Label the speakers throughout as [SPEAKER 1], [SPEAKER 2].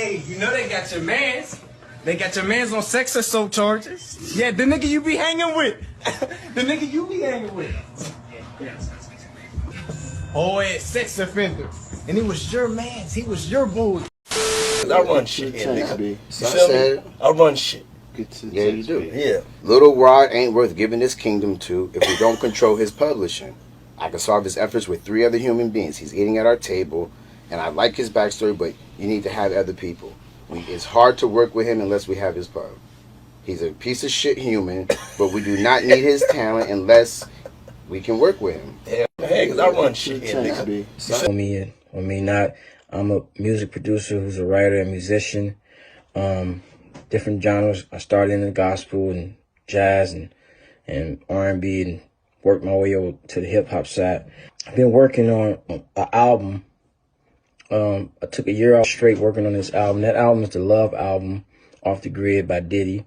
[SPEAKER 1] Hey, you know they got your mans. They got your mans on sex assault charges. Yeah, the nigga you be hanging with. The nigga you be hanging with. Oh, yeah, sex offender. And he was your mans. He was your boy.
[SPEAKER 2] I run shit here, nigga. You feel me? I run shit.
[SPEAKER 3] Yeah, you do.
[SPEAKER 2] Yeah.
[SPEAKER 3] Little Rod ain't worth giving his kingdom to if we don't control his publishing. I can solve his efforts with 3 other human beings. He's eating at our table, and I like his backstory, but you need to have other people. It's hard to work with him unless we have his pub. He's a piece of shit human, but we do not need his talent unless we can work with him.
[SPEAKER 2] Yeah, hey, because I run shit here, nigga.
[SPEAKER 4] For me or me not, I'm a music producer who's a writer and musician. Different genres. I started in the gospel and jazz and R&B and worked my way over to the hip-hop side. I've been working on an album. I took a year off straight working on this album. That album is the Love album, Off the Grid by Diddy.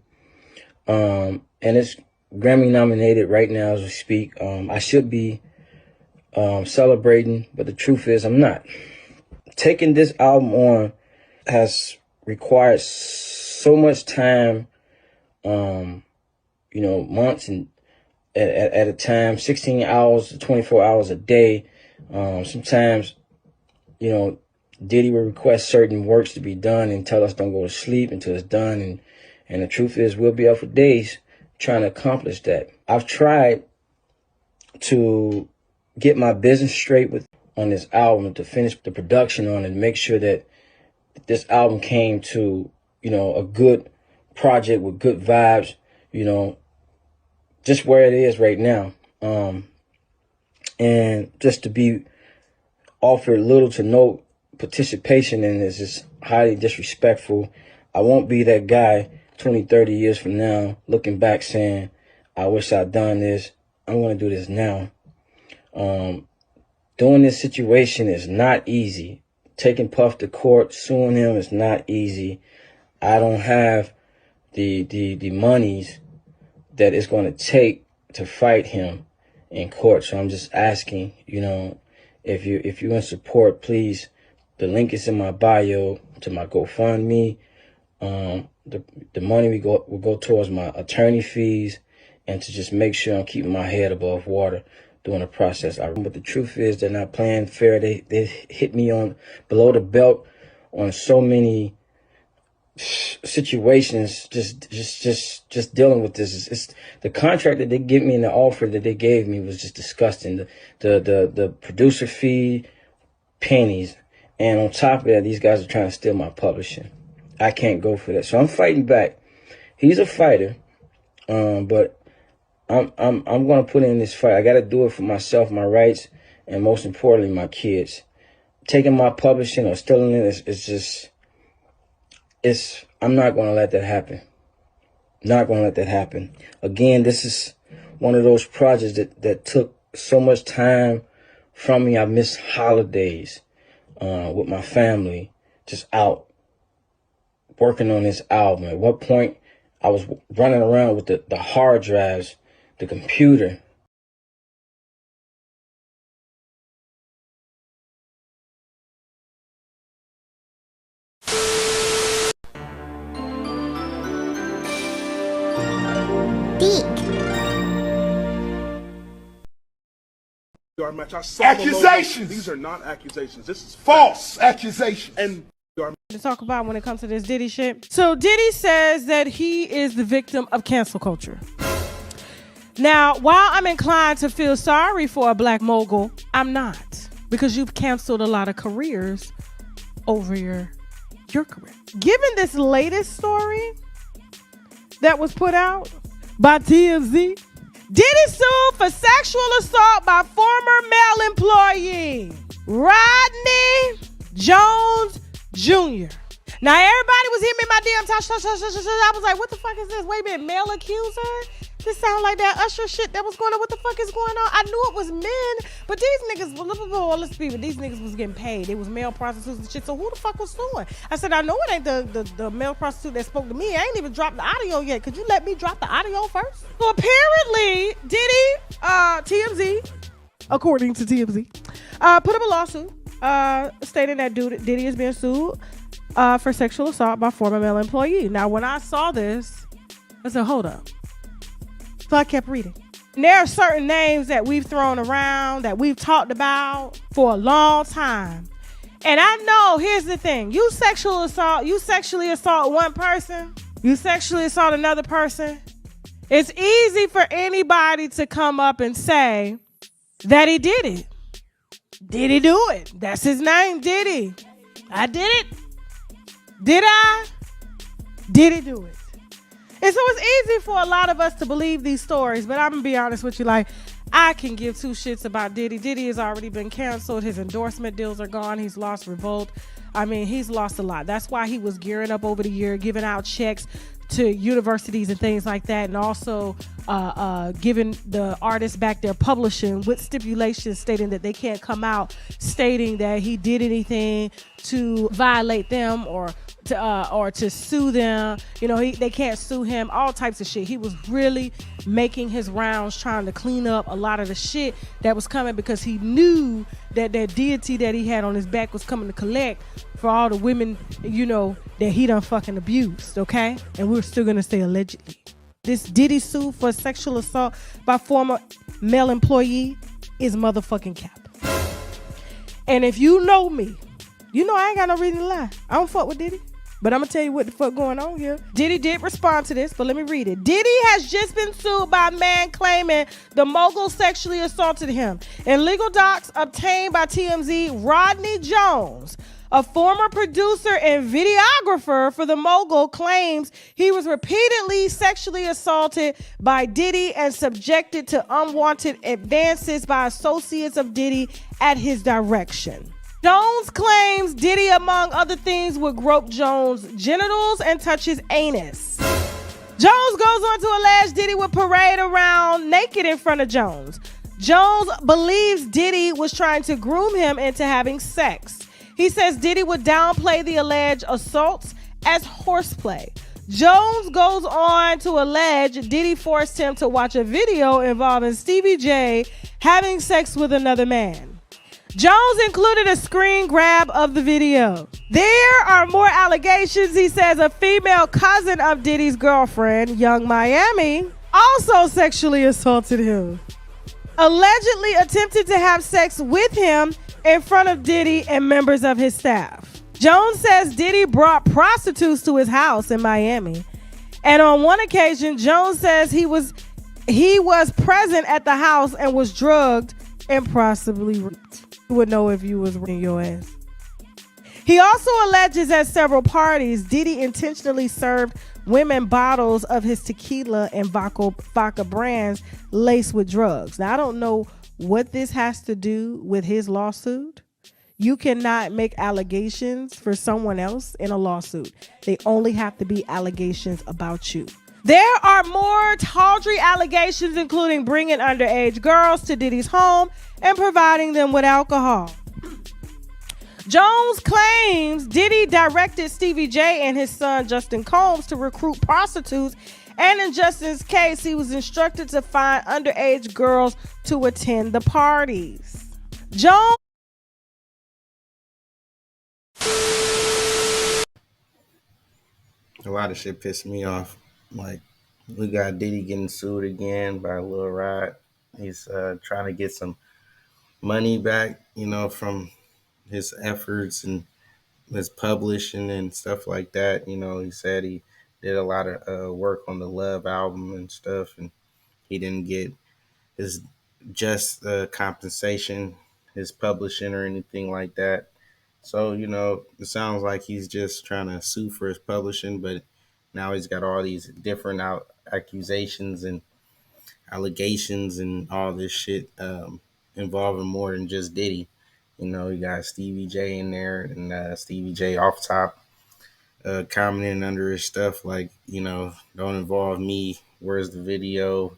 [SPEAKER 4] And it's Grammy nominated right now as we speak. I should be celebrating, but the truth is I'm not. Taking this album on has required so much time, months and at a time, 16 hours to 24 hours a day. Sometimes, Diddy will request certain works to be done and tell us don't go to sleep until it's done. And the truth is we'll be up for days trying to accomplish that. I've tried to get my business straight on this album, to finish the production on it, and make sure that this album came to, a good project with good vibes, just where it is right now. And just to be offered little to no participation in this is highly disrespectful. I won't be that guy 20, 30 years from now looking back saying, I wish I'd done this. I'm going to do this now. Doing this situation is not easy. Taking Puff to court, suing him is not easy. I don't have the monies that it's going to take to fight him in court. So I'm just asking, if you're in support, please. The link is in my bio to my GoFundMe. The money will go towards my attorney fees and to just make sure I'm keeping my head above water during the process. But the truth is they're not playing fair. They hit me on below the belt on so many situations. Just dealing with this. It's the contract that they give me and the offer that they gave me was just disgusting. The producer fee, pennies. And on top of that, these guys are trying to steal my publishing. I can't go for that. So I'm fighting back. He's a fighter, but I'm going to put in this fight. I got to do it for myself, my rights, and most importantly, my kids. Taking my publishing or stealing it I'm not going to let that happen. Not going to let that happen. Again, this is one of those projects that took so much time from me. I missed holidays with my family, just out working on this album. At what point I was running around with the hard drives, the computer.
[SPEAKER 5] Accusations. These are not accusations. This is false accusations. And
[SPEAKER 6] to talk about when it comes to this Diddy shit. So Diddy says that he is the victim of cancel culture. Now, while I'm inclined to feel sorry for a black mogul, I'm not, because you've canceled a lot of careers over your career. Given this latest story that was put out by TMZ, Diddy sued for sexual assault by former male employee Rodney Jones Jr. Now, everybody was hitting me in my DM. I was like, what the fuck is this? Wait a minute, male accuser? This sound like that Usher shit that was going on. What the fuck is going on? I knew it was men, but these niggas, let's be, but these niggas was getting paid. It was male prostitutes and shit. So who the fuck was suing? I said, I know it ain't the male prostitute that spoke to me. I ain't even dropped the audio yet. Could you let me drop the audio first? So apparently, Diddy, TMZ, according to TMZ, put up a lawsuit stating that Diddy is being sued for sexual assault by former male employee. Now, when I saw this, I said, hold up. So I kept reading. And there are certain names that we've thrown around, that we've talked about for a long time. And I know, here's the thing. You sexually assault one person, you sexually assault another person. It's easy for anybody to come up and say that he did it. Did he do it? That's his name, Diddy. I did it. Did I? Did he do it? And so it's easy for a lot of us to believe these stories, but I'm going to be honest with you, like, I can give two shits about Diddy. Diddy has already been canceled. His endorsement deals are gone. He's lost Revolt. I mean, he's lost a lot. That's why he was gearing up over the year, giving out checks to universities and things like that, and also giving the artists back their publishing with stipulations stating that they can't come out stating that he did anything to violate them or to sue them. You know, they can't sue him, all types of shit. He was really making his rounds trying to clean up a lot of the shit that was coming, because he knew that deity that he had on his back was coming to collect for all the women, you know, that he done fucking abused, okay? And we're still gonna say allegedly. This Diddy suit for sexual assault by former male employee is motherfucking cap. And if you know me, you know I ain't got no reason to lie. I don't fuck with Diddy. But I'm going to tell you what the fuck going on here. Diddy did respond to this, but let me read it. Diddy has just been sued by a man claiming the mogul sexually assaulted him. In legal docs obtained by TMZ, Rodney Jones, a former producer and videographer for the mogul, claims he was repeatedly sexually assaulted by Diddy and subjected to unwanted advances by associates of Diddy at his direction. Jones claims Diddy, among other things, would grope Jones' genitals and touch his anus. Jones goes on to allege Diddy would parade around naked in front of Jones. Jones believes Diddy was trying to groom him into having sex. He says Diddy would downplay the alleged assaults as horseplay. Jones goes on to allege Diddy forced him to watch a video involving Stevie J having sex with another man. Jones included a screen grab of the video. There are more allegations. He says a female cousin of Diddy's girlfriend, Young Miami, also sexually assaulted him. Allegedly attempted to have sex with him in front of Diddy and members of his staff. Jones says Diddy brought prostitutes to his house in Miami. And on one occasion, Jones says he was present at the house and was drugged and possibly raped. You would know if you was in your ass. He also alleges at several parties Diddy intentionally served women bottles of his tequila and vodka brands laced with drugs. Now, I don't know what this has to do with his lawsuit. You cannot make allegations for someone else in a lawsuit. They only have to be allegations about you. There are more tawdry allegations, including bringing underage girls to Diddy's home and providing them with alcohol. Jones claims Diddy directed Stevie J and his son Justin Combs to recruit prostitutes, and in Justin's case, he was instructed to find underage girls to attend the parties. Jones.
[SPEAKER 3] A lot of shit pissed me off. Like, we got Diddy getting sued again by Lil Rod. He's trying to get some money back, you know, from his efforts and his publishing and stuff like that. You know, he said he did a lot of work on the Love album and stuff, and he didn't get his just compensation, his publishing or anything like that. So, you know, it sounds like he's just trying to sue for his publishing, but now he's got all these different accusations and allegations and all this shit involving more than just Diddy. You know, you got Stevie J in there, and Stevie J off top commenting under his stuff like, you know, don't involve me. Where's the video?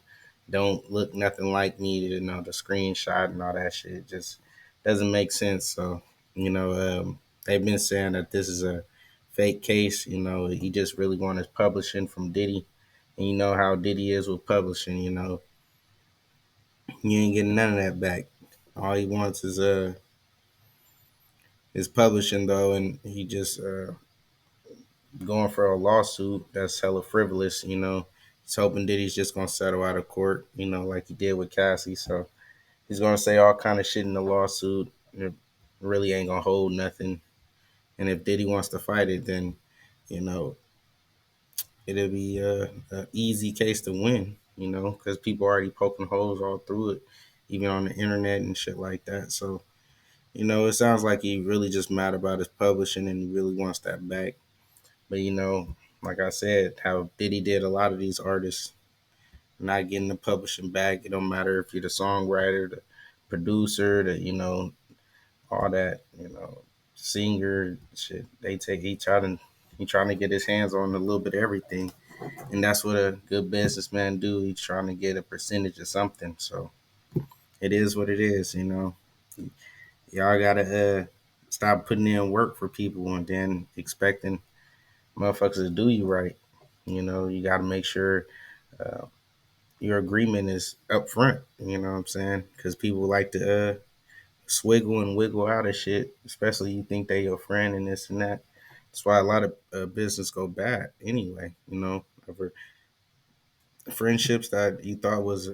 [SPEAKER 3] Don't look nothing like me. You know, the screenshot and all that shit. It just doesn't make sense. So, you know, they've been saying that this is a fake case. You know, he just really wanted his publishing from Diddy. And you know how Diddy is with publishing, you know. You ain't getting none of that back. All he wants is his publishing though, and he just
[SPEAKER 7] going for a lawsuit that's hella frivolous. He's hoping Diddy's just gonna settle out of court. Like he did with Cassie. So he's gonna say all kind of shit in the lawsuit. It really ain't gonna hold nothing. And if Diddy wants to fight it, then you know it'll be a easy case to win. Because people already poking holes all through it, even on the internet and shit like that. So it sounds like he really just mad about his publishing and he really wants that back. But like I said, how Diddy did a lot of these artists not getting the publishing back. It don't matter if you're the songwriter, the producer, all that, singer shit. They take he trying to get his hands on a little bit of everything. And that's what a good businessman do. He's trying to get a percentage of something. So it is what it is. Y'all gotta stop putting in work for people and then expecting motherfuckers to do you right. You gotta make sure uh, your agreement is up front. You know what I'm saying? Because people like to swiggle and wiggle out of shit, especially you think they your friend and this and that. That's why a lot of business go bad anyway. Over friendships that you thought was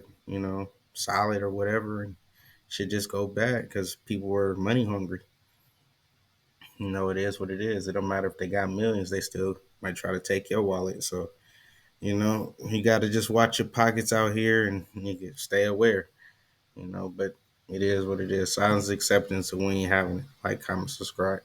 [SPEAKER 7] solid or whatever, and should just go bad because people were money hungry. It is what it is. It don't matter if they got millions; they still might try to take your wallet. So you got to just watch your pockets out here and you can stay aware. But it is what it is. Silence acceptance of when you having it. Like, comment, subscribe.